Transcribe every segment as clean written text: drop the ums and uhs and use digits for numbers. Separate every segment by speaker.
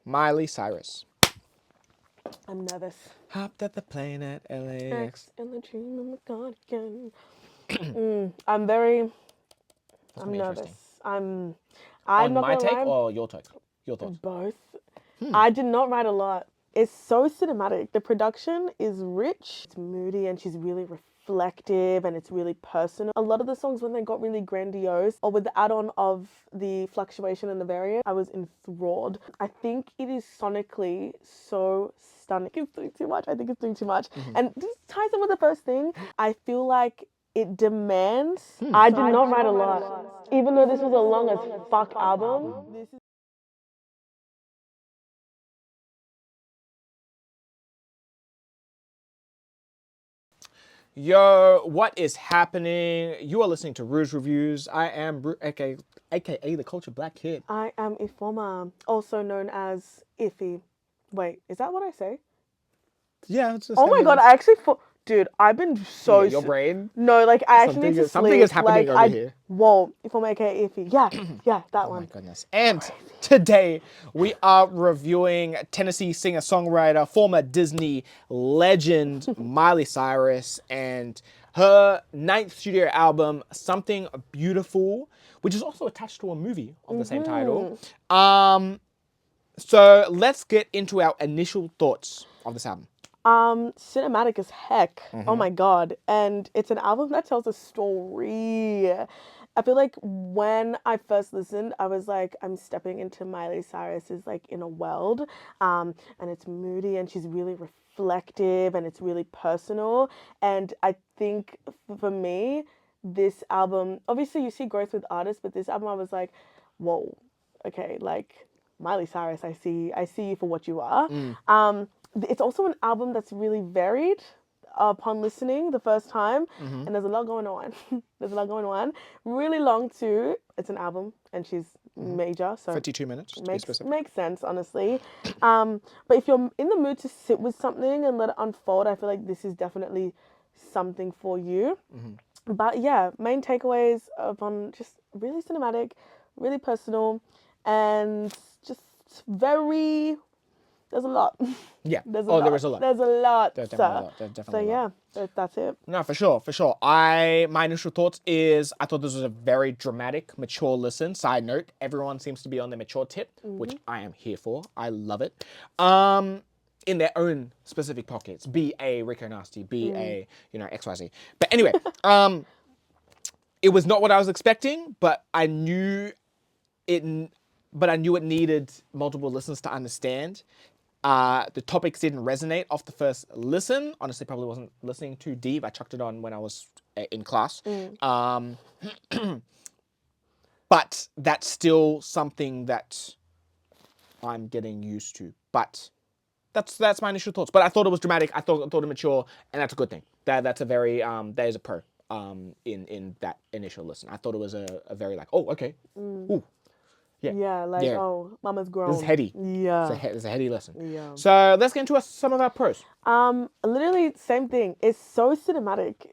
Speaker 1: Miley Cyrus.
Speaker 2: I'm nervous.
Speaker 1: Hopped at the plane at LAX.
Speaker 2: In the dream of my God again.
Speaker 1: That's gonna
Speaker 2: I'm
Speaker 1: be
Speaker 2: nervous.
Speaker 1: interesting.
Speaker 2: I'm
Speaker 1: On
Speaker 2: not
Speaker 1: my
Speaker 2: gonna
Speaker 1: take
Speaker 2: lie.
Speaker 1: or your take? Your thoughts?
Speaker 2: Both. I did not write a lot. It's so cinematic. The production is rich. It's moody and she's really reflective and it's really personal. A lot of the songs when they got really grandiose or with the add-on of the fluctuation and the variant, I was enthralled. I think it is sonically so stunning. It's doing too much. I think it's doing too much. And this ties in with the first thing. I feel like it demands. I did not write a lot. Even though this was a long as fuck album, this is
Speaker 1: Yo, what is happening? You are listening to Rouge Reviews. I am Ruu, aka the Culture Black Kid.
Speaker 2: I am Ifoma, also known as Ify. Wait, is that what I say?
Speaker 1: Yeah, it's just
Speaker 2: Oh my god, I actually dude, I've been so
Speaker 1: your brain.
Speaker 2: no, like I actually need to
Speaker 1: Something is
Speaker 2: sleep.
Speaker 1: happening
Speaker 2: Like
Speaker 1: over here.
Speaker 2: whoa, Ifoma aka Ify. Yeah, that
Speaker 1: Oh my
Speaker 2: one.
Speaker 1: goodness. And today we are reviewing Tennessee singer-songwriter, former Disney legend Miley Cyrus and her 9th studio album, Something Beautiful, which is also attached to a movie of the same title. So let's get into our initial thoughts of this album.
Speaker 2: Cinematic as heck. Oh my god. And it's an album that tells a story. I feel like when I first listened, I was like, I'm stepping into Miley Cyrus's like inner world. And it's moody and she's really reflective and it's really personal. And I think for me, this album, obviously you see growth with artists, but this album I was like, whoa, okay, like Miley Cyrus, I see you for what you are. It's also an album that's really varied upon listening the first time, and there's a lot going on. There's a lot going on. Really long too. It's an album, and she's major, so
Speaker 1: 52 minutes, to be specific.
Speaker 2: makes sense, honestly. But if you're in the mood to sit with something and let it unfold, I feel like this is definitely something for you. But yeah, main takeaways upon just really cinematic, really personal, and just very. There's a lot.
Speaker 1: Yeah.
Speaker 2: There's a lot.
Speaker 1: There is a lot.
Speaker 2: There's a lot.
Speaker 1: There's definitely a lot. There's definitely a lot.
Speaker 2: Yeah, that's it.
Speaker 1: No, for sure, for sure. My initial thoughts is I thought this was a very dramatic, mature listen. Side note, everyone seems to be on the mature tip, which I am here for. I love it. In their own specific pockets. Be a Rico Nasty, be a, XYZ. But anyway, it was not what I was expecting, but I knew it needed multiple listens to understand. The topics didn't resonate off the first listen. Honestly, probably wasn't listening too deep. I chucked it on when I was in class. But that's still something that I'm getting used to. But that's my initial thoughts. But I thought it was dramatic. I thought it mature, and that's a good thing. That's a very that is a pro in that initial listen. I thought it was a very like, oh, okay. Ooh.
Speaker 2: Yeah, oh, mama's grown.
Speaker 1: This is heady.
Speaker 2: Yeah.
Speaker 1: It's a heady lesson.
Speaker 2: Yeah.
Speaker 1: So let's get into some of our pros.
Speaker 2: Literally same thing. It's so cinematic.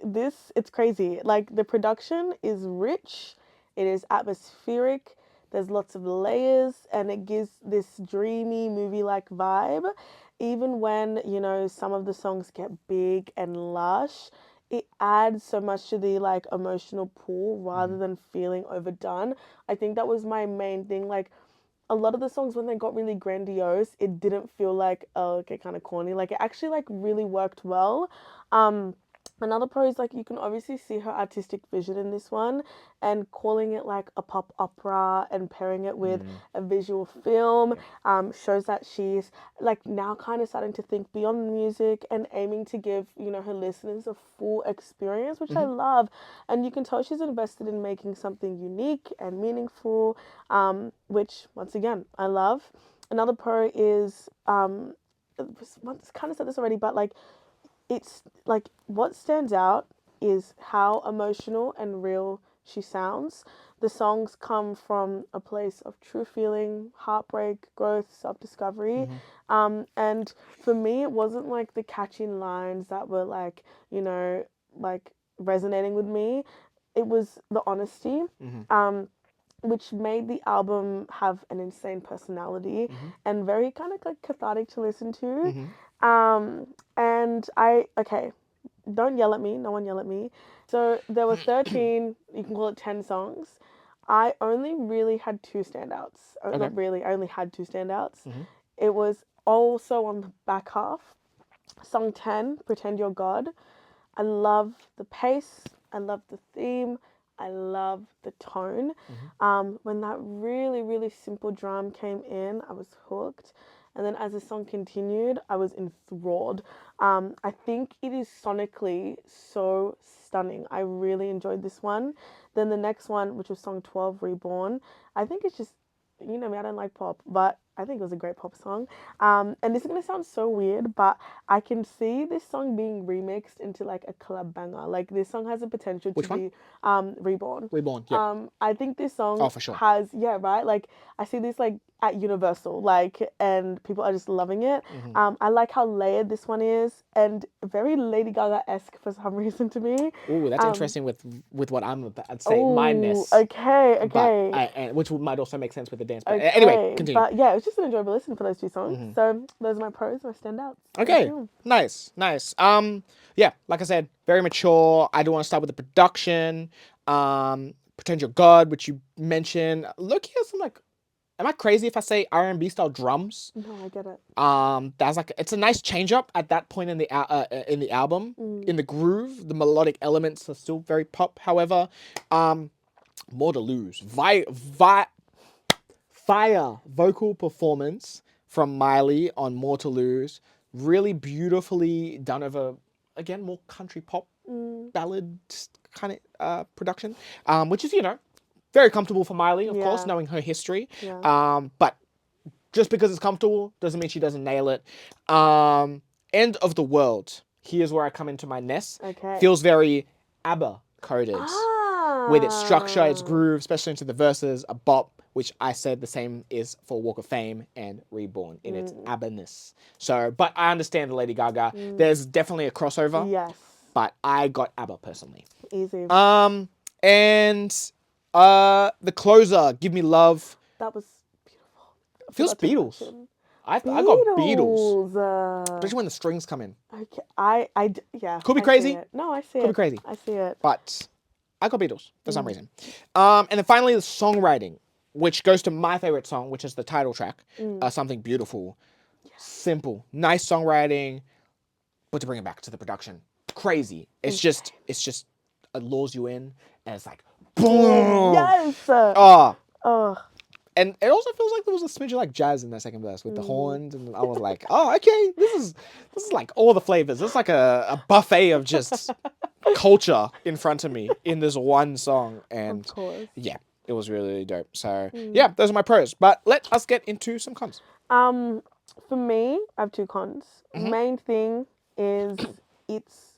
Speaker 2: It's crazy. Like the production is rich. It is atmospheric. There's lots of layers and it gives this dreamy movie-like vibe. Even when, some of the songs get big and lush, it adds so much to the like emotional pull rather than feeling overdone. I think that was my main thing. Like a lot of the songs when they got really grandiose, it didn't feel like, oh, okay, kind of corny. Like it actually like really worked well. Another pro is like you can obviously see her artistic vision in this one and calling it like a pop opera and pairing it with a visual film shows that she's like now kind of starting to think beyond music and aiming to give, her listeners a full experience, which I love. And you can tell she's invested in making something unique and meaningful, which once again, I love. Another pro is, kind of said this already, but like, it's like what stands out is how emotional and real she sounds. The songs come from a place of true feeling, heartbreak, growth, self-discovery. And for me, it wasn't like the catchy lines that were like, like resonating with me. It was the honesty. which made the album have an insane personality
Speaker 1: Mm-hmm.
Speaker 2: and very kind of like cathartic to listen to.
Speaker 1: Mm-hmm.
Speaker 2: And okay, don't yell at me. No one yell at me. So there were 13, you can call it 10 songs. I only really had two standouts.
Speaker 1: Okay.
Speaker 2: Not really, I only had two standouts.
Speaker 1: Mm-hmm.
Speaker 2: It was also on the back half. Song 10, Pretend You're God. I love the pace. I love the theme. I love the tone.
Speaker 1: Mm-hmm.
Speaker 2: When that really, really simple drum came in, I was hooked. And then as the song continued, I was enthralled. I think it is sonically so stunning. I really enjoyed this one. Then the next one, which was song 12, Reborn, I think it's just, you know me, I don't like pop, but I think it was a great pop song. And this is going to sound so weird, but I can see this song being remixed into like a club banger. Like this song has the potential to
Speaker 1: Which one?
Speaker 2: be Reborn.
Speaker 1: Reborn. Yep.
Speaker 2: I think this
Speaker 1: Oh,
Speaker 2: song
Speaker 1: for sure.
Speaker 2: has, yeah, right? Like I see this like at Universal, like, and people are just loving it.
Speaker 1: Mm-hmm.
Speaker 2: I like how layered this one is and very Lady Gaga-esque for some reason to me.
Speaker 1: Oh, that's interesting with what I'm about to say.
Speaker 2: Oh,
Speaker 1: Mindness,
Speaker 2: okay,
Speaker 1: but
Speaker 2: okay.
Speaker 1: and which might also make sense with the dance. But anyway,
Speaker 2: Okay,
Speaker 1: continue.
Speaker 2: but yeah, it was just an enjoyable listen for those two songs.
Speaker 1: Mm-hmm.
Speaker 2: So those are my pros, my standouts. Thank
Speaker 1: Okay,
Speaker 2: you.
Speaker 1: nice, nice. Yeah, like I said, very mature. I do want to start with the production. Pretend You're God, which you mentioned. Look, here's some like, am I crazy if I say R&B style drums?
Speaker 2: No, I get it.
Speaker 1: That's like it's a nice change up at that point in the album. In the groove, the melodic elements are still very pop. However, more to lose. Fire vocal performance from Miley on More to Lose. Really beautifully done over, again, more country pop ballad kind of production, which is, very comfortable for Miley, of course,
Speaker 2: Yeah.
Speaker 1: knowing her history.
Speaker 2: Yeah.
Speaker 1: But just because it's comfortable doesn't mean she doesn't nail it. End of the World. Here's where I come into my nest.
Speaker 2: Okay.
Speaker 1: Feels very ABBA coded with its structure, its
Speaker 2: Ah.
Speaker 1: groove, especially into the verses, a bop, which I said the same is for Walk of Fame and Reborn in its ABBA-ness. So, but I understand the Lady Gaga. There's definitely a crossover,
Speaker 2: Yes.
Speaker 1: but I got ABBA personally.
Speaker 2: Easy.
Speaker 1: And the closer, Give Me Love,
Speaker 2: That was beautiful.
Speaker 1: feels
Speaker 2: Forgot to
Speaker 1: Beatles.
Speaker 2: mention.
Speaker 1: I got Beatles,
Speaker 2: Beatles.
Speaker 1: especially when the strings come in.
Speaker 2: Okay. Yeah.
Speaker 1: Could be
Speaker 2: I
Speaker 1: crazy.
Speaker 2: See it. No, I see
Speaker 1: Could
Speaker 2: it.
Speaker 1: be crazy.
Speaker 2: I see it.
Speaker 1: But I got Beatles for some reason. And then finally the songwriting, which goes to my favorite song, which is the title track, Something Beautiful. Simple, nice songwriting, but to bring it back to the production, crazy. It's just it lures you in, and it's like boom.
Speaker 2: Yes.
Speaker 1: Oh,
Speaker 2: Oh.
Speaker 1: and it also feels like there was a smidge of like jazz in that second verse with the horns, and I was like, oh, okay, this is like all the flavors. It's like a buffet of just culture in front of me in this one song, and
Speaker 2: Of course.
Speaker 1: yeah, it was really, really dope. So yeah, those are my pros. But let us get into some cons.
Speaker 2: For me, I have two cons. Main thing is it's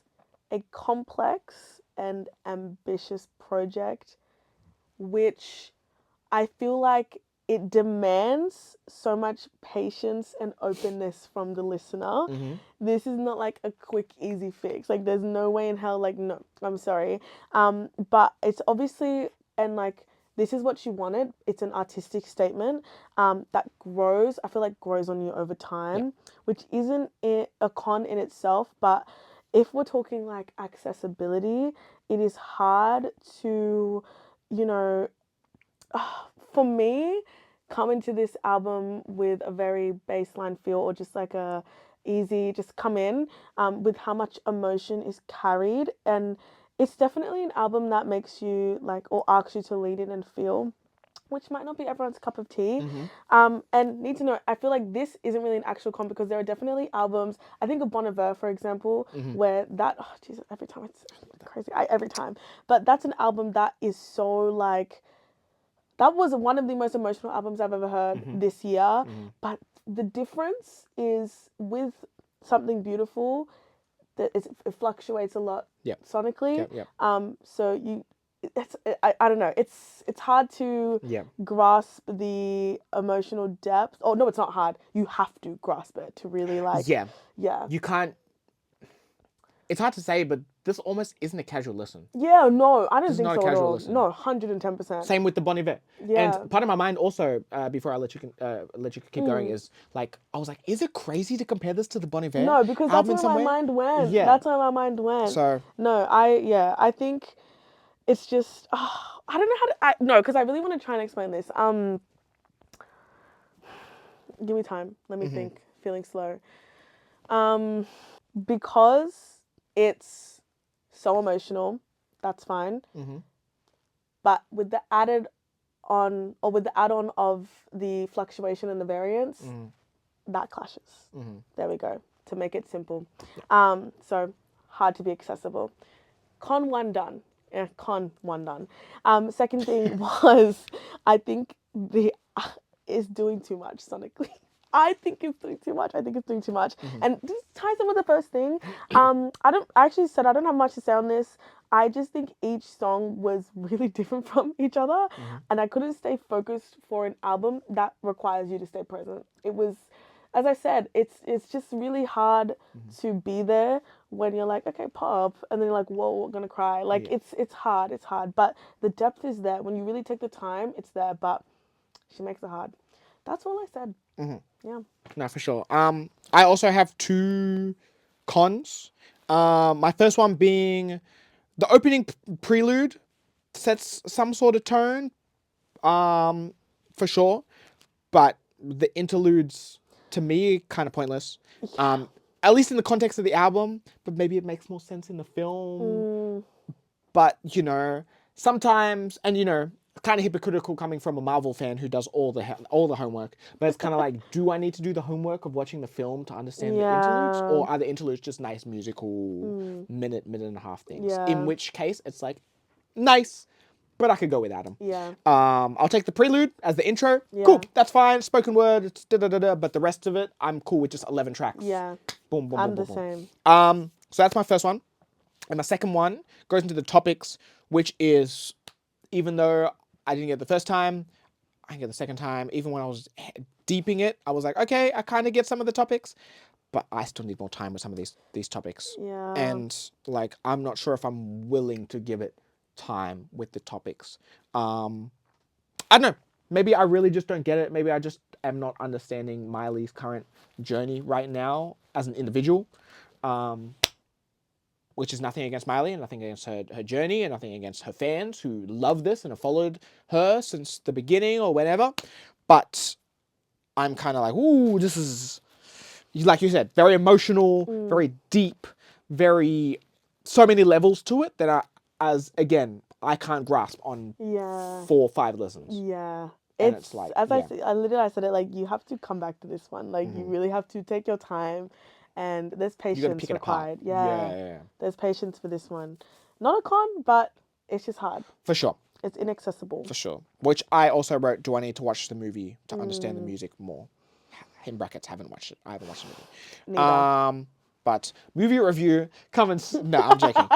Speaker 2: a complex and ambitious project, which I feel like it demands so much patience and openness from the listener. This is not like a quick, easy fix. Like, there's no way in hell, like, no, I'm sorry. But it's obviously, and like, this is what you wanted. It's an artistic statement that grows, I feel like grows on you over time, which isn't a con in itself. But if we're talking like accessibility, it is hard to, for me, come into this album with a very baseline feel or just like a easy, just come in with how much emotion is carried. And it's definitely an album that makes you like, or asks you to lead in and feel, which might not be everyone's cup of tea. And need to know, I feel like this isn't really an actual con because there are definitely albums, I think of Bon Iver, for example, where that, oh Jesus, every time it's crazy, every time. But that's an album that is so like, that was one of the most emotional albums I've ever heard this year. But the difference is with Something Beautiful, that it fluctuates a lot sonically. So I don't know. It's hard to grasp the emotional depth. Oh no, it's not hard. You have to grasp it to really like.
Speaker 1: Yeah.
Speaker 2: Yeah.
Speaker 1: You can't. it's hard to say, but this almost isn't a casual listen.
Speaker 2: Yeah, no, I
Speaker 1: This
Speaker 2: don't
Speaker 1: is
Speaker 2: think
Speaker 1: not a
Speaker 2: so at
Speaker 1: casual
Speaker 2: all.
Speaker 1: listen.
Speaker 2: No, 110%.
Speaker 1: Same with the Bon Iver.
Speaker 2: Yeah.
Speaker 1: And part of my mind also, before I let you keep going, is like, I was like, is it crazy to compare this to the Bon Iver
Speaker 2: No, because that's
Speaker 1: album in
Speaker 2: where
Speaker 1: some
Speaker 2: my
Speaker 1: way?
Speaker 2: mind went.
Speaker 1: Yeah.
Speaker 2: That's where my mind went.
Speaker 1: So
Speaker 2: No, I think it's just, I don't know how to, no, because I really want to try and explain this. Give me time. Let me think. Feeling slow. Because it's so emotional, that's fine. But with the added on, or with the add-on of the fluctuation and the variance, that clashes. There we go. To make it simple. So hard to be accessible. Con one done. Con one done. Second thing was, I think the is doing too much sonically. I think it's doing too much. And this ties in with the first thing. I actually said I don't have much to say on this. I just think each song was really different from each other, and I couldn't stay focused for an album that requires you to stay present. It was, as I said, it's just really hard to be there when you're like, okay, pop, and then you're like, whoa, I'm gonna cry. Like it's hard, but the depth is there. When you really take the time, it's there. But she makes it hard. That's all I said. Yeah.
Speaker 1: no, for sure. I also have two cons. My first one being the opening prelude sets some sort of tone, for sure, but the interludes to me kind of pointless. At least in the context of the album, but maybe it makes more sense in the film. But sometimes, and kind of hypocritical coming from a Marvel fan who does all the homework. But it's kind of like, do I need to do the homework of watching the film to understand the interludes, or are the interludes just nice musical minute and a half things?
Speaker 2: Yeah.
Speaker 1: In which case, it's like nice, but I could go without them.
Speaker 2: Yeah.
Speaker 1: I'll take the prelude as the intro.
Speaker 2: Yeah.
Speaker 1: Cool, that's fine. Spoken word, it's da-da-da-da. But the rest of it, I'm cool with just 11 tracks.
Speaker 2: Yeah.
Speaker 1: Boom, boom,
Speaker 2: I'm
Speaker 1: boom,
Speaker 2: the
Speaker 1: boom.
Speaker 2: same.
Speaker 1: So that's my first one. And my second one goes into the topics, which is, even though I didn't get it the first time, I didn't get it the second time. Even when I was deeping it, I was like, okay, I kind of get some of the topics, but I still need more time with some of these topics.
Speaker 2: Yeah.
Speaker 1: And like, I'm not sure if I'm willing to give it time with the topics. I don't know. Maybe I really just don't get it. Maybe I just am not understanding Miley's current journey right now as an individual. Which is nothing against Miley and nothing against her journey and nothing against her fans who love this and have followed her since the beginning or whenever. But I'm kind of like, ooh, this is, like you said, very emotional, very deep, so many levels to it that I can't grasp on 4 or 5 listens.
Speaker 2: Yeah.
Speaker 1: And it's like,
Speaker 2: as I said it, like, you have to come back to this one. Like, you really have to take your time, and there's patience
Speaker 1: pick it
Speaker 2: required.
Speaker 1: apart. Yeah.
Speaker 2: There's patience for this one. Not a con, but it's just hard.
Speaker 1: For sure.
Speaker 2: It's inaccessible.
Speaker 1: For sure. Which I also wrote, do I need to watch the movie to understand the music more? In brackets, haven't watched it. I haven't watched the movie.
Speaker 2: Neither.
Speaker 1: But movie review, no, I'm joking.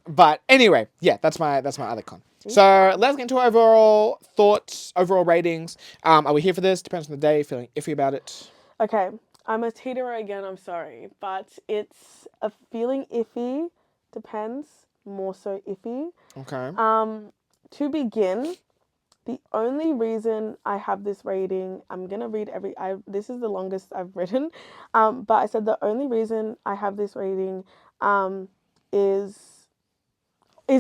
Speaker 1: But anyway, yeah, that's my other con. So let's get into overall thoughts, overall ratings. Are we here for this? Depends on the day. Feeling iffy about it.
Speaker 2: Okay, I'm a teeterer again. I'm sorry, but it's a feeling iffy. Depends. More so iffy.
Speaker 1: Okay.
Speaker 2: To begin, the only reason I have this rating, I'm gonna read this is the longest I've written, but I said the only reason I have this rating, is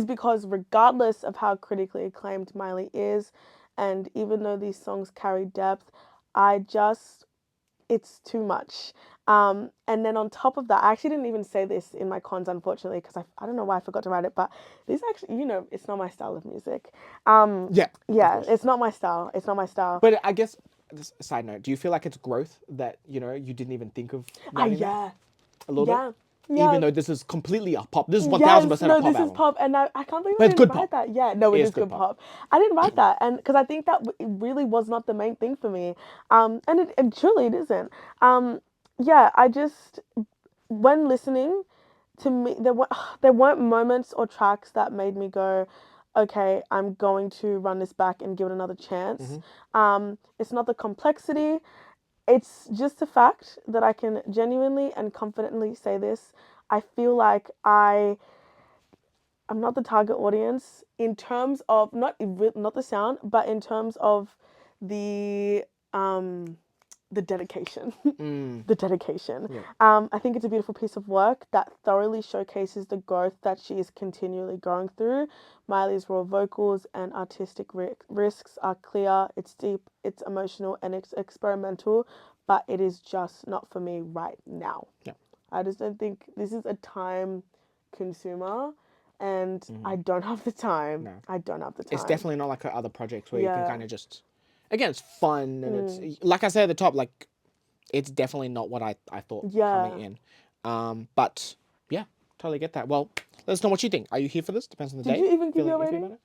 Speaker 2: because regardless of how critically acclaimed Miley is, and even though these songs carry depth, it's too much. And then on top of that, I actually didn't even say this in my cons, unfortunately, because I don't know why I forgot to write it, but this actually, it's not my style of music. Yeah, it's not my style.
Speaker 1: But I guess, side note, do you feel like it's growth that, you didn't even think of writing that? A little bit?
Speaker 2: Yeah.
Speaker 1: Even though this is completely a pop. This is 1000%
Speaker 2: no,
Speaker 1: a pop
Speaker 2: this
Speaker 1: album.
Speaker 2: is pop, and I can't believe
Speaker 1: But
Speaker 2: I
Speaker 1: it's
Speaker 2: didn't
Speaker 1: good
Speaker 2: write
Speaker 1: pop.
Speaker 2: that. Yeah, no, it is good pop. I didn't write that, and because I think that it really was not the main thing for me, and it truly it isn't. Yeah, I just, when listening to me, there weren't moments or tracks that made me go, okay, I'm going to run this back and give it another chance. It's not the complexity. It's just the fact that I can genuinely and confidently say this. I feel like I'm not the target audience in terms of not the sound, but in terms of the um the dedication. The dedication.
Speaker 1: Yeah.
Speaker 2: I think it's a beautiful piece of work that thoroughly showcases the growth that she is continually going through. Miley's raw vocals and artistic risks are clear. It's deep, it's emotional, and it's experimental, but it is just not for me right now.
Speaker 1: Yeah.
Speaker 2: I just don't think this is a time consumer, and I don't have the time.
Speaker 1: No.
Speaker 2: I don't have the time.
Speaker 1: It's definitely not like her other projects where you can
Speaker 2: Yeah.
Speaker 1: kind of just, again, it's fun and it's like I said at the top, like it's definitely not what I thought coming in. But yeah, totally get that. Well, let us know what you think. Are you here for this? Depends on the
Speaker 2: Did
Speaker 1: day.
Speaker 2: you even give
Speaker 1: Feeling
Speaker 2: your
Speaker 1: iffy
Speaker 2: rating?
Speaker 1: about it?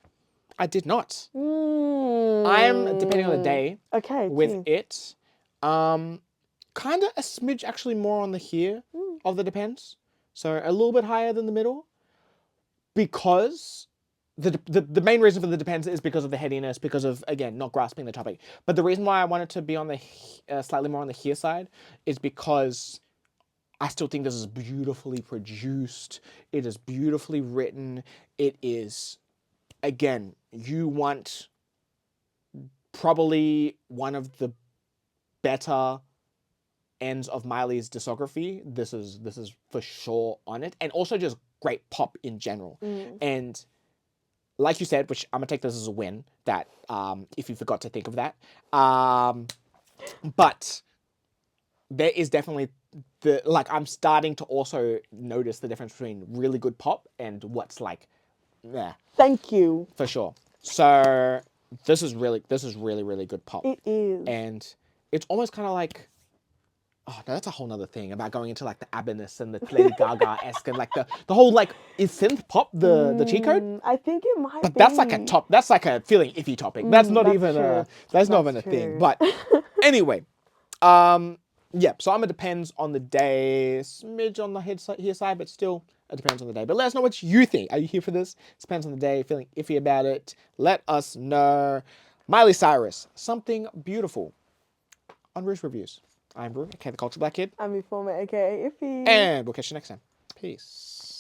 Speaker 1: I did not.
Speaker 2: Mm.
Speaker 1: I'm depending on the day.
Speaker 2: Okay.
Speaker 1: With
Speaker 2: geez.
Speaker 1: it, kind of a smidge actually more on the here of the depends. So a little bit higher than the middle, because the main reason for the depends is because of the headiness, because of, again, not grasping the topic. But the reason why I wanted to be on the slightly more on the here side is because I still think this is beautifully produced. It is beautifully written. It is, again, you want probably one of the better ends of Miley's discography. This is for sure on it, and also just great pop in general. And like you said, which I'm gonna take this as a win, that if you forgot to think of that, but there is definitely I'm starting to also notice the difference between really good pop and what's like,
Speaker 2: Thank you.
Speaker 1: for sure. So this is really really good pop.
Speaker 2: It is.
Speaker 1: And it's almost kind of like, oh no, that's a whole nother thing about going into like the Abbiness and the Lady Gaga-esque and like the whole like, is synth pop the cheat code?
Speaker 2: I think it might
Speaker 1: But
Speaker 2: be.
Speaker 1: that's like that's like a feeling iffy topic. That's not
Speaker 2: that's
Speaker 1: even
Speaker 2: true.
Speaker 1: that's not even
Speaker 2: That's
Speaker 1: a thing.
Speaker 2: true.
Speaker 1: But anyway, yeah, so it depends on the day, smidge on the here side, but still it depends on the day. But let us know what you think. Are you here for this? It depends on the day, feeling iffy about it. Let us know. Miley Cyrus, Something Beautiful on Roo's Reviews. I'm Roo, aka the Culture Black Kid.
Speaker 2: I'm your former, aka Ify.
Speaker 1: And we'll catch you next time. Peace.